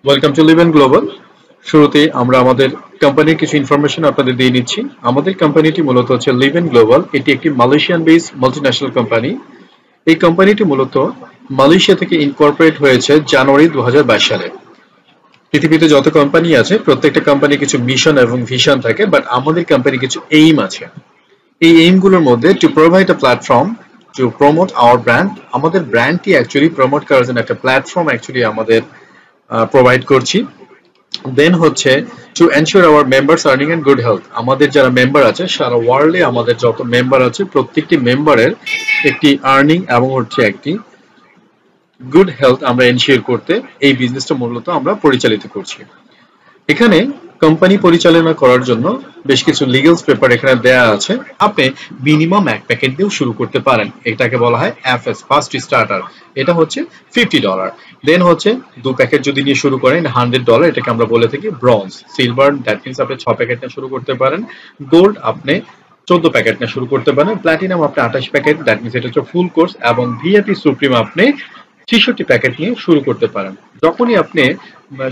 Welcome to live and global. শুরুতে আমরা আমাদের কোম্পানির কিছু ইনফরমেশন আপনাদের দিয়ে নিচ্ছি। আমাদের কোম্পানিটি মূলত হচ্ছে লিভ এন্ড গ্লোবাল। এটি একটি মালয়েশিয়ান বেসড মাল্টিন্যাশনাল কোম্পানি। এই কোম্পানিটি মূলত মালয়েশিয়া থেকে ইনকর্পোরেট হয়েছে জানুয়ারি 2022 সালে। পৃথিবীতে যত কোম্পানি আছে প্রত্যেকটা কোম্পানি কিছু মিশন এবং ভিশন থাকে, বাট আমাদের কোম্পানি কিছু এইম আছে। এই এইমগুলোর মধ্যে to provide a platform to promote hour brand. আমাদের ব্র্যান্ডটি অ্যাকচুয়ালি প্রমোট করার জন্য একটা প্ল্যাটফর্ম অ্যাকচুয়ালি আমাদের প্রোভাইড করছি। দেন হচ্ছে to ensure our members earning and good health. আমাদের যারা মেম্বার আছে সারা ওয়ার্ল্ডে আমাদের যত মেম্বার আছে প্রত্যেকটি মেম্বারের একটি আর্নিং এবং হচ্ছে একটি গুড হেলথ আমরা এনশিওর করতে এই বিজনেসটা মূলত আমরা পরিচালিত করছি। এখানে কোম্পানি পরিচালনা করার জন্য বেশ কিছু লিগ্যালস পেপার এখানে দেয়া আছে। আপনি মিনিমাম এক প্যাকেট দিয়েও শুরু করতে পারেন। এটাকে বলা হয় এফএস, ফার্স্ট স্টার্টার। এটা হচ্ছে $50। দেন হচ্ছে 2 প্যাকেট যদি নিয়ে শুরু করেন $100, এটাকে আমরা বলে থাকি ব্রোঞ্জ। সিলভার দ্যাট মিন্স আপনি 6 প্যাকেট নিয়ে শুরু করতে পারেন। গোল্ড আপনি 14 প্যাকেট নিয়ে শুরু করতে পারেন। প্ল্যাটিনাম আপনি 28 প্যাকেট, দ্যাট মিন্স এটা হচ্ছে ফুল কোর্স। এবং ভিআইপি সুপ্রিম আপনি 66 প্যাকেট নিয়ে শুরু করতে পারেন। যখনই আপনি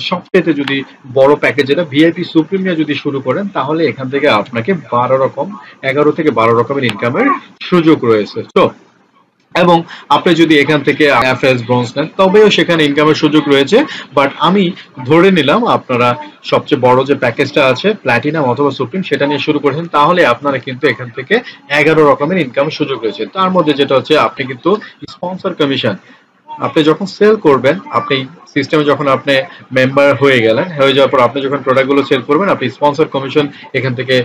সবচেয়ে যদি বড় প্যাকেজ যেটা ভিআইপি সুপ্রিম নিয়ে যদি শুরু করেন, তাহলে এখান থেকে আপনাকে 11 থেকে 12 রকমের ইনকামের সুযোগ রয়েছে। তো এবং আপনি যদি এখান থেকে এফএস ব্রোঞ্জ নেন তবেও সেখানে ইনকামের সুযোগ রয়েছে। বাট আমি ধরে নিলাম আপনারা সবচেয়ে বড় যে প্যাকেজটা আছে প্ল্যাটিনাম অথবা সুপ্রিম সেটা নিয়ে শুরু করেছেন, তাহলে আপনারা কিন্তু এখান থেকে 11 রকমের ইনকামের সুযোগ রয়েছে। তার মধ্যে যেটা হচ্ছে আপনি কিন্তু স্পন্সর কমিশন, আপনি যখন সেল করবেন, আপনি সিস্টেমে যখন আপনি মেম্বার হয়ে গেলেন, হয়ে যাওয়ার পর আপনি যখন প্রোডাক্টগুলো সেল করবেন আপনি স্পন্সর কমিশন এখান থেকে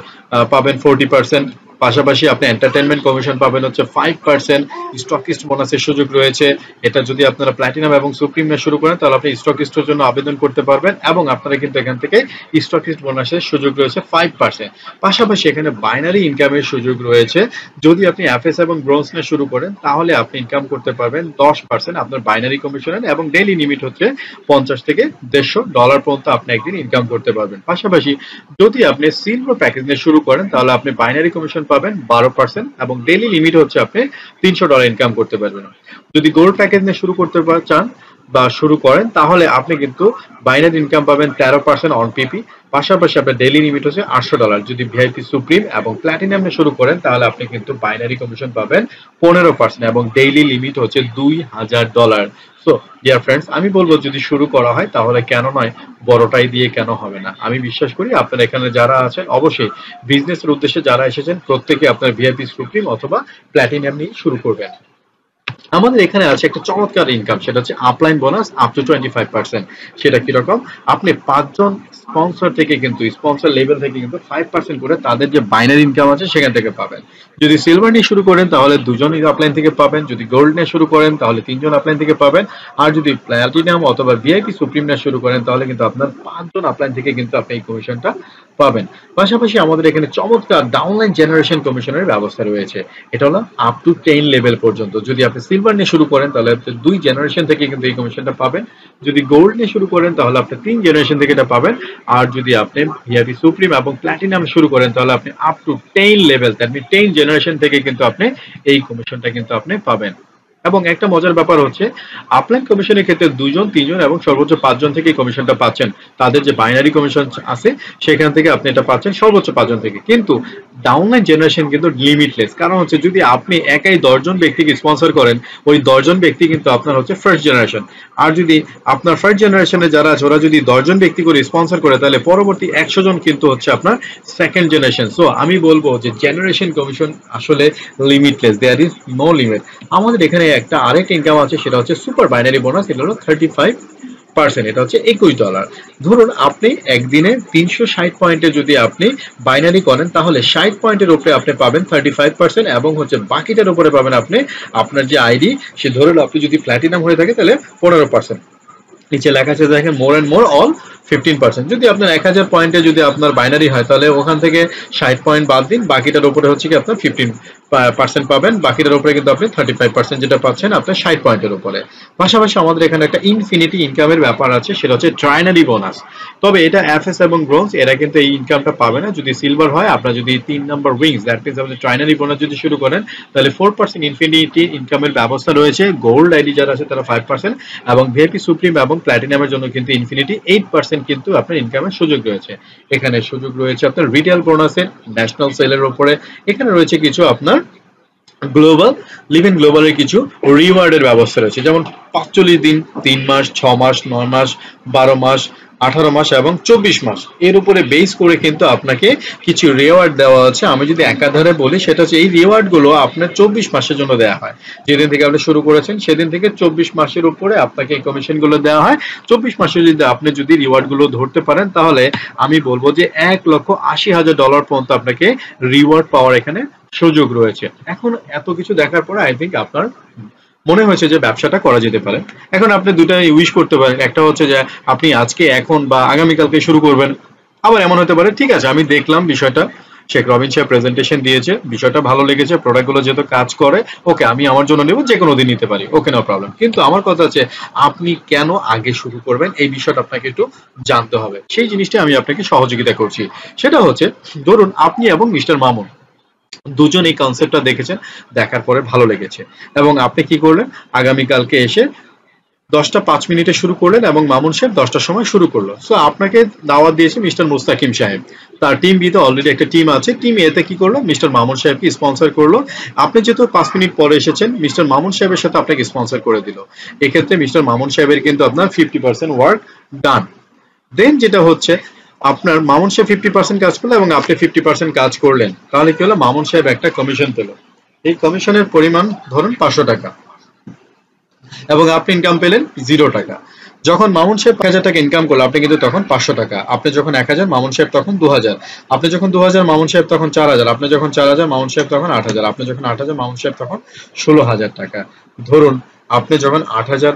পাবেন 40%। পাশাপাশি আপনি এন্টারটেনমেন্ট কমিশন পাবেন হচ্ছে 5%। স্টকিস্ট বোনাসের সুযোগ রয়েছে। এটা যদি আপনারা প্ল্যাটিনাম এবং সুপ্রিম নিয়ে শুরু করেন তাহলে আপনি স্টকিস্টের জন্য আবেদন করতে পারবেন এবং আপনারা কিন্তু এখান থেকে স্টকিস্ট বোনাসের সুযোগ রয়েছে 5%। পাশাপাশি এখানে বাইনারি ইনকামের সুযোগ রয়েছে। যদি আপনি এফএস এবং ব্রোঞ্জ নিয়ে শুরু করেন তাহলে আপনি ইনকাম করতে পারবেন 10% আপনার বাইনারি কমিশনের, এবং ডেইলি লিমিট হচ্ছে $50 থেকে $150 পর্যন্ত আপনি একদিন ইনকাম করতে পারবেন। পাশাপাশি যদি আপনি সিলভার প্যাকেজ নিয়ে শুরু করেন তাহলে আপনি বাইনারি কমিশন পাবেন 12% এবং ডেইলি লিমিট হচ্ছে আপনি $300 ইনকাম করতে পারবেন। যদি গোল্ড প্যাকেজ নিয়ে শুরু করতে চান বা শুরু করেন তাহলে আপনি কিন্তু বাইনারি ইনকাম পাবেন 13% অন পিপি। পাশাপাশি আপনার ডেইলি লিমিট হচ্ছে $800। যদি ভিআইপি সুপ্রিম এবং প্ল্যাটিনাম নিয়ে শুরু করেন তাহলে আপনি কিন্তু বাইনারি কমিশন পাবেন 15% এবং ডেইলি লিমিট হচ্ছে $2000। সো ডিয়ার ফ্রেন্ডস, আমি বলবো যদি শুরু করা হয় তাহলে কেন নয়, বড়টাই দিয়ে কেন হবে না। আমি বিশ্বাস করি আপনারা এখানে যারা আছেন অবশ্যই বিজনেসের উদ্দেশ্যে যারা এসেছেন প্রত্যেকে আপনার ভিআইপি সুপ্রিম অথবা প্ল্যাটিনাম নিয়ে শুরু করবেন। আমাদের এখানে আছে একটা চমৎকার ইনকাম, সেটা হচ্ছে আপলাইন বোনাস আপ টু 25%। সেটা কিরকম, আপনি 5 জন স্পন্সর থেকে কিন্তু স্পন্সর লেভেল থেকে কিন্তু 5% করে তাদের যে বাইনারি ইনকাম আছে সেখান থেকে পাবেন। যদি সিলভার নিয়ে শুরু করেন তাহলে 2 জন আপলাইন থেকে পাবেন। যদি গোল্ড নিয়ে শুরু করেন তাহলে 3 জন আপলাইন থেকে পাবেন। আর যদি প্ল্যাটিনাম অথবা ভিআইপি সুপ্রিম নিয়ে শুরু করেন তাহলে কিন্তু আপনার 5 জন আপলাইন থেকে কিন্তু আপনি এই কমিশনটা পাবেন। পাশাপাশি আমাদের এখানে চমৎকার ডাউনলাইন জেনারেশন কমিশনের ব্যবস্থা রয়েছে। এটা হলো আপ টু 10 লেভেল পর্যন্ত। যদি আপনি সিলভার নিয়ে শুরু করেন তাহলে আপনি 2 জেনারেশন থেকে কিন্তু এই কমিশনটা পাবেন। যদি গোল্ড নিয়ে শুরু করেন তাহলে আপনি 3 জেনারেশন থেকে এটা পাবেন। আর যদি আপনি ভিআইপি সুপ্রিম এবং প্ল্যাটিনাম শুরু করেন তাহলে আপনি up to 10 level, that mean 10 generation থেকে কিন্তু আপনি এই কমিশনটা কিন্তু আপনি পাবেন। এবং একটা মজার ব্যাপার হচ্ছে আপলাইন কমিশনের ক্ষেত্রে 2 জন 3 জন এবং সর্বোচ্চ 5 জন থেকে এই কমিশনটা পাচ্ছেন। তাদের যে বাইনারি কমিশন আছে সেখান থেকে আপনি এটা পাচ্ছেন সর্বোচ্চ 5 জন থেকে। কিন্তু ডাউনলাইন জেনারেশন কিন্তু লিমিটলেস, কারণ হচ্ছে যদি আপনি একাই 10 জন ব্যক্তিকে স্পন্সর করেন ওই 10 জন ব্যক্তি কিন্তু আপনার হচ্ছে ফার্স্ট জেনারেশন। আর যদি আপনার ফার্স্ট জেনারেশনে যারা আছে ওরা যদি 10 জন ব্যক্তি করে স্পন্সর করে তাহলে পরবর্তী 100 জন কিন্তু হচ্ছে আপনার সেকেন্ড জেনারেশন। সো আমি বলবো যে জেনারেশন কমিশন আসলে limitless, there is no limit. আমাদের এখানে একটা আরেকটা ইনকাম আছে, সেটা হচ্ছে সুপার বাইনারি বোনাস। এটা হলো 35%, এটা হচ্ছে $21। ধরুন আপনি একদিনে 360 পয়েন্টে যদি আপনি বাইনারি করেন তাহলে 60 পয়েন্টের উপরে আপনি পাবেন 35% এবং হচ্ছে বাকিটার উপরে পাবেন আপনি আপনার যে আইডি ধরুন আপনি যদি প্ল্যাটিনাম হয়ে থাকে তাহলে 15%। নিচে লেখা আছে দেখেন মোর এন্ড মোর অল 15%। যদি আপনার 1000 পয়েন্টে যদি আপনার বাইনারি হয় তাহলে ওখান থেকে 60 পয়েন্ট বাদ দিন, বাকিটার উপরে হচ্ছে কি আপনার 15% পাবেন, বাকিটার উপরে কিন্তু আপনি 35% যেটা পাচ্ছেন আপনার 60 পয়েন্টের উপরে। পাশাপাশি আমাদের এখানে একটা ইনফিনিটি ইনকামের ব্যাপার আছে, সেটা হচ্ছে ট্রাইনারি বোনাস। তবে এটা এফএস এবং ব্রোঞ্জ এরা কিন্তু এই ইনকামটা পাবে না। যদি সিলভার হয়, আপনার যদি 3 নাম্বার উইংস, দ্যাট মিন্স আপনি ট্রাইনারি বোনাস যদি শুরু করেন তাহলে 4% ইনফিনিটি ইনকামের ব্যবস্থা রয়েছে। গোল্ড আইডি যারা আছে তারা 5% এবং ভিআইপি সুপ্রিম এবং প্ল্যাটিনামের জন্য কিন্তু ইনফিনিটি 8% কিন্তু আপনার ইনকামের সুযোগ রয়েছে। এখানে সুযোগ রয়েছে আপনার রিটেল বোনাসের, ন্যাশনাল সেলের উপরে। এখানে রয়েছে কিছু আপনার গ্লোবাল লিভ ইন গ্লোবালের কিছু রিওয়ার্ডের ব্যবস্থা রয়েছে, যেমন 45 দিন, 3 মাস, 6 মাস, 9 মাস, 12 মাস, 18 মাস এবং 24 মাস। এর উপরে বেস করে কিন্তু আপনাকে কিছু রিওয়ার্ড দেওয়া আছে। আমি যদি একাধারে বলি সেটা হচ্ছে এই রিওয়ার্ড গুলো আপনার 24 মাসের জন্য দেওয়া হয়। যেদিন থেকে আপনি শুরু করেছেন সেদিন থেকে 24 মাসের উপরে আপনাকে এই কমিশন গুলো দেওয়া হয়। 24 মাসে যদি আপনি যদি রিওয়ার্ড গুলো ধরতে পারেন তাহলে আমি বলবো যে $1,80,000 পর্যন্ত আপনাকে রিওয়ার্ড পাওয়ার এখানে সুযোগ রয়েছে। এখন এত কিছু দেখার পরে আই থিঙ্ক আপনার মনে হয়েছে যে ব্যবসাটা করা যেতে পারে। এখন আপনি দুটাই উইশ করতে পারেন, একটা হচ্ছে যে আপনি আজকে, এখন বা আগামীকালকে শুরু করবেন। আবার এমন হতে পারে ঠিক আছে আমি দেখলাম বিষয়টা, শেখ রবিন সাহেব প্রেজেন্টেশন দিয়েছে, বিষয়টা ভালো লেগেছে, প্রোডাক্টগুলো যেহেতু কাজ করে, ওকে আমি আমার জন্য নেব, যে কোনো দিন নিতে পারি, ওকে নো প্রবলেম। কিন্তু আমার কথা হচ্ছে আপনি কেন আগে শুরু করবেন এই বিষয়টা আপনাকে একটু জানতে হবে। সেই জিনিসটা আমি আপনাকে সহযোগিতা করছি। সেটা হচ্ছে ধরুন আপনি এবং মিস্টার মামুন দুজন এই কনসেপ্টটা দেখেছেন, দেখার পরে ভালো লেগেছে এবং আপনি কি করলেন, আগামীকালকে এসে 10টা 5 মিনিটে শুরু করলেন এবং মামুন সাহেব 10টার সময় শুরু করলো। সো আপনাকে দাওয়াত দিয়েছে মিস্টার মুস্তাকিম সাহেব, তার টিম বি তে অলরেডি একটা টিম আছে, টিম এ তে কি করলো, মিস্টার মামুন সাহেবকে স্পন্সর করলো। আপনি যেহেতু 5 মিনিট পরে এসেছেন, মিস্টার মামুন সাহেবের সাথে আপনাকে স্পন্সর করে দিল। এক্ষেত্রে মিস্টার মামুন সাহেবের কিন্তু আপনার 50% ওয়ার্ক ডান। দেন যেটা হচ্ছে আপনার মামুন সাহেব 50% কাজ করলো এবং আপনি 50% কাজ করলেন, তাহলে কি হলো, মামুন সাহেব একটা কমিশন পেল। এই কমিশনের পরিমাণ ধরুন 500 টাকা এবং আপনি ইনকাম পেলেন 0 টাকা। যখন মামুন সাহেব 1000 টাকা ইনকাম করলো, আপনি কিন্তু তখন 500 টাকা, আপনি যখন 1000, মামুন সাহেব তখন 2000, আপনি যখন 2000, মামুন সাহেব তখন 4000, আপনি যখন 4000, মামুন সাহেব তখন 8000, আপনি যখন 8000, মামুন সাহেব তখন 16000 টাকা। ধরুন আপনি যখন 8000,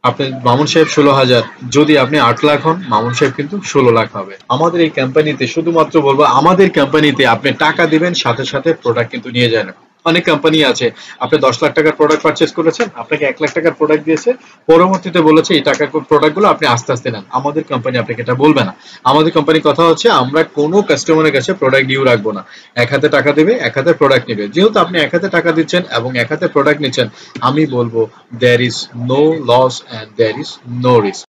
আপনি মামুন সাহেব 16,000, যদি আপনি 8 লাখ হন, মামুন সাহেব কিন্তু 16 লাখ হবে। আমাদের এই কোম্পানিতে শুধুমাত্র বলবো, আমাদের কোম্পানিতে আপনি টাকা দিবেন, সাথে সাথে প্রোডাক্ট কিন্তু নিয়ে যান। অনেক কোম্পানি আছে আপনি 10 লাখ টাকার প্রোডাক্ট পারচেজ করেছেন, আপনাকে 1 লাখ টাকার প্রোডাক্ট দিয়েছে, পরবর্তীতে বলেছে এই টাকার প্রোডাক্টগুলো আপনি আস্তে আস্তে নেন। আমাদের কোম্পানি আপনাকে এটা বলবে না। আমাদের কোম্পানির কথা হচ্ছে আমরা কোনো কাস্টমারের কাছে প্রোডাক্ট ডিউ রাখবো না। এক হাতে টাকা দেবে, এক হাতে প্রোডাক্ট নেবে। যেহেতু আপনি এক হাতে টাকা দিচ্ছেন এবং এক হাতে প্রোডাক্ট নিচ্ছেন, আমি বলবো there is no loss and there is no risk।